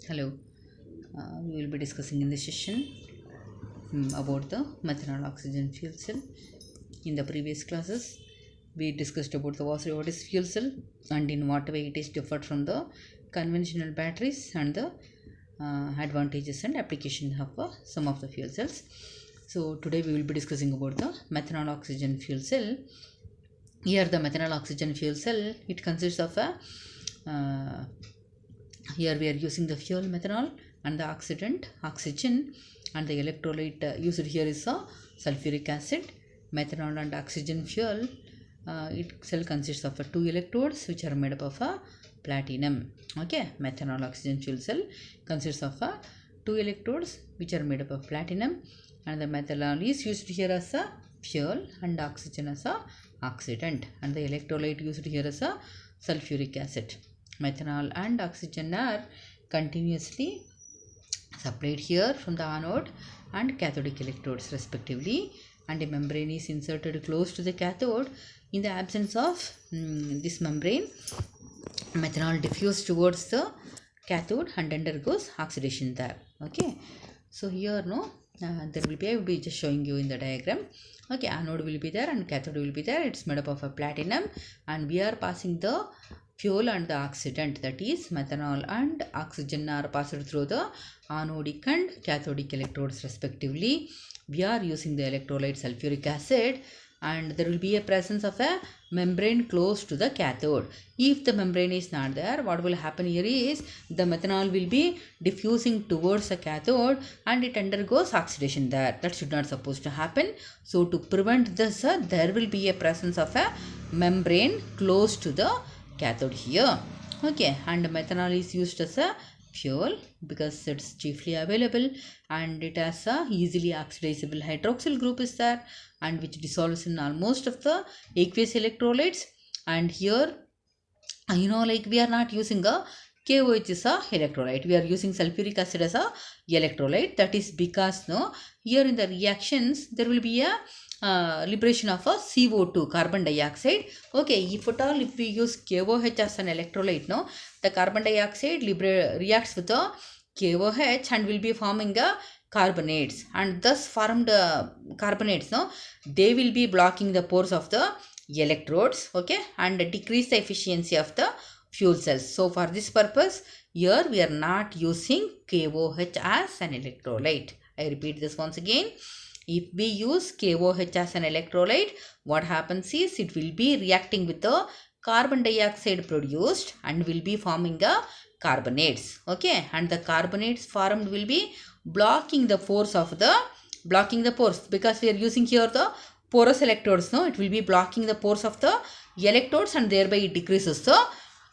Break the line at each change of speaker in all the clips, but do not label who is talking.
Hello, we will be discussing in this session about the methanol oxygen fuel cell. In the previous classes, we discussed about what is fuel cell and in what way it is different from the conventional batteries and the advantages and application of some of the fuel cells. So today we will be discussing about the methanol oxygen fuel cell. Here the methanol oxygen fuel cell, it consists of a here we are using the fuel methanol and the oxidant oxygen, and the electrolyte used here is a sulfuric acid. Methanol and oxygen fuel itself consists of two electrodes which are made up of a platinum. Okay, methanol oxygen fuel cell consists of two electrodes which are made up of platinum, and the methanol is used here as a fuel and oxygen as a oxidant, and the electrolyte used here as a sulfuric acid. Methanol and oxygen are continuously supplied here from the anode and cathodic electrodes respectively, and a membrane is inserted close to the cathode. In the absence of this membrane, methanol diffuses towards the cathode and undergoes oxidation there. Okay, so here there will be, I will be just showing you in the diagram. Okay, anode will be there and cathode will be there. It's made up of a platinum, and we are passing the fuel and the oxidant, that is methanol and oxygen are passed through the anodic and cathodic electrodes respectively. We are using the electrolyte sulfuric acid, and there will be a presence of a membrane close to the cathode. If the membrane is not there, what will happen here is the methanol will be diffusing towards the cathode and it undergoes oxidation there. That should not supposed to happen. So to prevent this, there will be a presence of a membrane close to the cathode here. Okay, and methanol is used as a fuel because it's chiefly available, and it has a easily oxidizable hydroxyl group is there, and which dissolves in almost of the aqueous electrolytes. And here like we are not using a KOH is a electrolyte, we are using sulfuric acid as a electrolyte. That is because here in the reactions there will be a liberation of a CO2, carbon dioxide. Okay, if at all if we use KOH as an electrolyte, the carbon dioxide reacts with the KOH and will be forming a carbonates, and thus formed carbonates, they will be blocking the pores of the electrodes. Okay, and decrease the efficiency of the fuel cells. So for this purpose, here we are not using KOH as an electrolyte. I repeat this once again. If we use KOH as an electrolyte, what happens is it will be reacting with the carbon dioxide produced and will be forming a carbonates. Okay, and the carbonates formed will be blocking the pores because we are using here the porous electrodes. It will be blocking the pores of the electrodes, and thereby it decreases the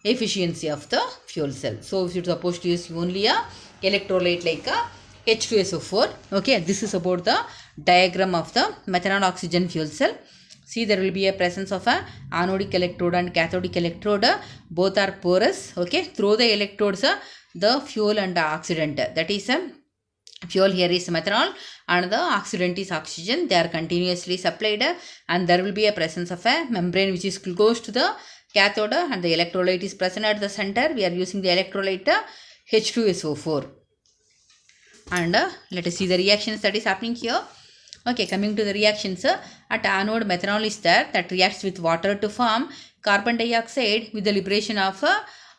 efficiency of the fuel cell. So if you are supposed to use only a electrolyte like a H2SO4. Okay, this is about the diagram of the methanol oxygen fuel cell. See, there will be a presence of a anodic electrode and cathodic electrode. Both are porous. Okay, through the electrodes, the fuel and the oxidant, that is fuel here is methanol and the oxidant is oxygen. They are continuously supplied, and there will be a presence of a membrane which is close to the cathode, and the electrolyte is present at the center. We are using the electrolyte H2SO4. And let us see the reactions that is happening here. Okay, coming to the reactions, at anode methanol is there that reacts with water to form carbon dioxide with the liberation of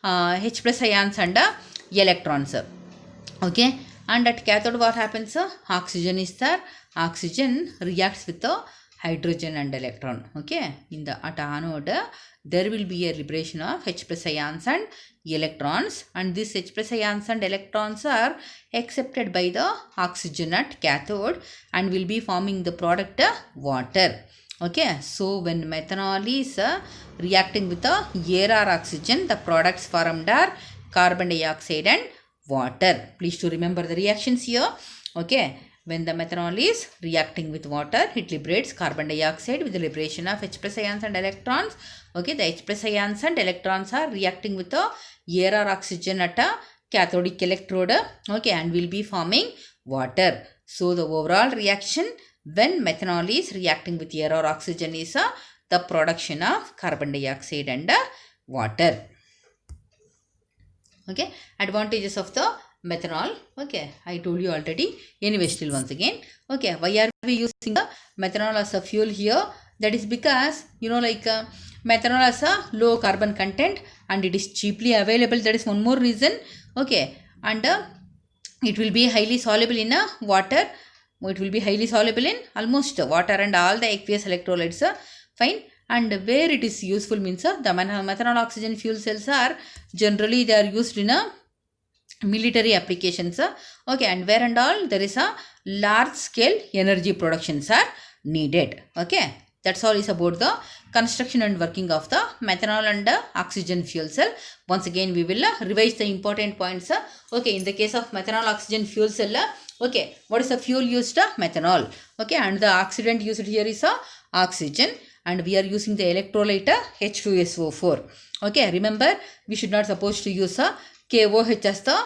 H plus ions and electrons. Okay, and at cathode what happens? Oxygen is there. Oxygen reacts with the hydrogen and electron. Okay, at anode there will be a liberation of H plus ions and electrons, and these H plus ions and electrons are accepted by the oxygen at cathode and will be forming the product water. Okay, so when methanol is reacting with the air or oxygen, the products formed are carbon dioxide and water. Please to remember the reactions here. Okay, when the methanol is reacting with water, it liberates carbon dioxide with the liberation of H plus ions and electrons. Okay, the H plus ions and electrons are reacting with the air or oxygen at a cathodic electrode. Okay, and will be forming water. So the overall reaction when methanol is reacting with air or oxygen is the production of carbon dioxide and water. Okay, advantages of the methanol. Okay, I told you already. Anyway, still once again, okay, why are we using the methanol as a fuel here? That is because, methanol has a low carbon content and it is cheaply available. That is one more reason. Okay, and it will be highly soluble in water. It will be highly soluble in almost water and all the aqueous electrolytes. Fine. And where it is useful means the methanol oxygen fuel cells are generally they are used in a military applications. Okay, and where and all there is a large scale energy productions are needed. Okay, that's all is about the construction and working of the methanol and oxygen fuel cell. Once again we will revise the important points. Okay, in the case of methanol oxygen fuel cell, okay, what is the fuel used? Methanol. Okay, and the oxidant used here is oxygen, and we are using the electrolyte H2SO4. Okay, remember we should not supposed to use KOH as the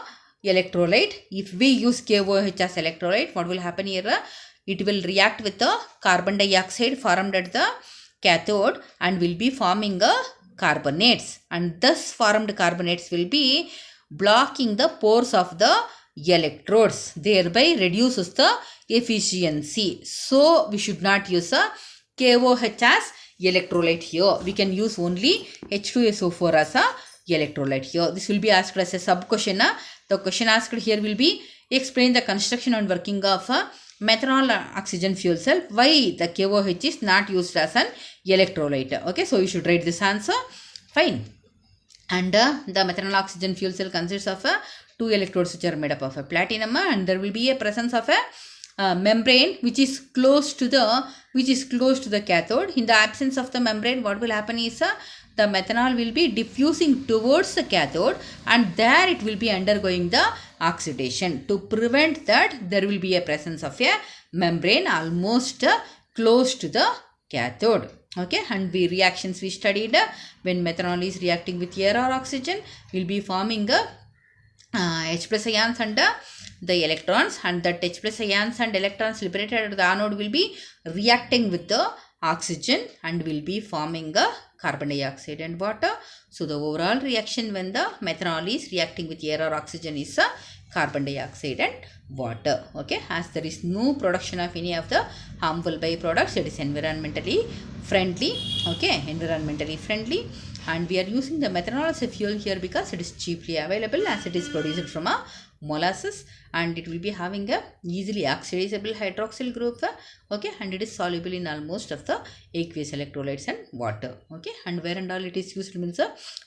electrolyte. If we use KOH as electrolyte, what will happen here? It will react with the carbon dioxide formed at the cathode and will be forming carbonates, and thus formed carbonates will be blocking the pores of the electrodes, thereby reduces the efficiency. So we should not use a KOH as electrolyte here. We can use only H2SO4 as a electrolyte here. This will be asked as a sub question. The question asked here will be explain the construction and working of a methanol oxygen fuel cell. Why the KOH is not used as an electrolyte? Okay, so you should write this answer. Fine. And the methanol oxygen fuel cell consists of two electrodes which are made up of a platinum, and there will be a presence of a membrane which is close to the cathode. In the absence of the membrane, what will happen is the methanol will be diffusing towards the cathode, and there it will be undergoing the oxidation. To prevent that, there will be a presence of a membrane almost close to the cathode. Okay, and the reactions we studied, when methanol is reacting with air or oxygen, will be forming H plus ions and the electrons, and that H plus ions and electrons liberated at the anode will be reacting with the oxygen and will be forming carbon dioxide and water. So the overall reaction when the methanol is reacting with air or oxygen is carbon dioxide and water. Okay, as there is no production of any of the harmful byproducts, it is environmentally friendly. Okay, environmentally friendly, and we are using the methanol as a fuel here because it is cheaply available, as it is produced from a molasses, and it will be having a easily oxidizable hydroxyl group. Okay, and it is soluble in almost of the aqueous electrolytes and water. Okay, and where and all it is used means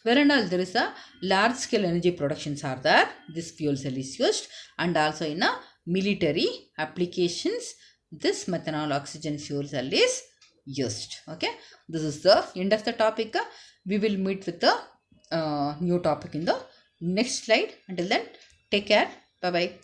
where and all there is a large scale energy productions are there, this fuel cell is used, and also in a military applications this methanol oxygen fuel cell is used. Okay, this is the end of the topic. We will meet with the new topic in the next slide. Until then, take care. Bye bye.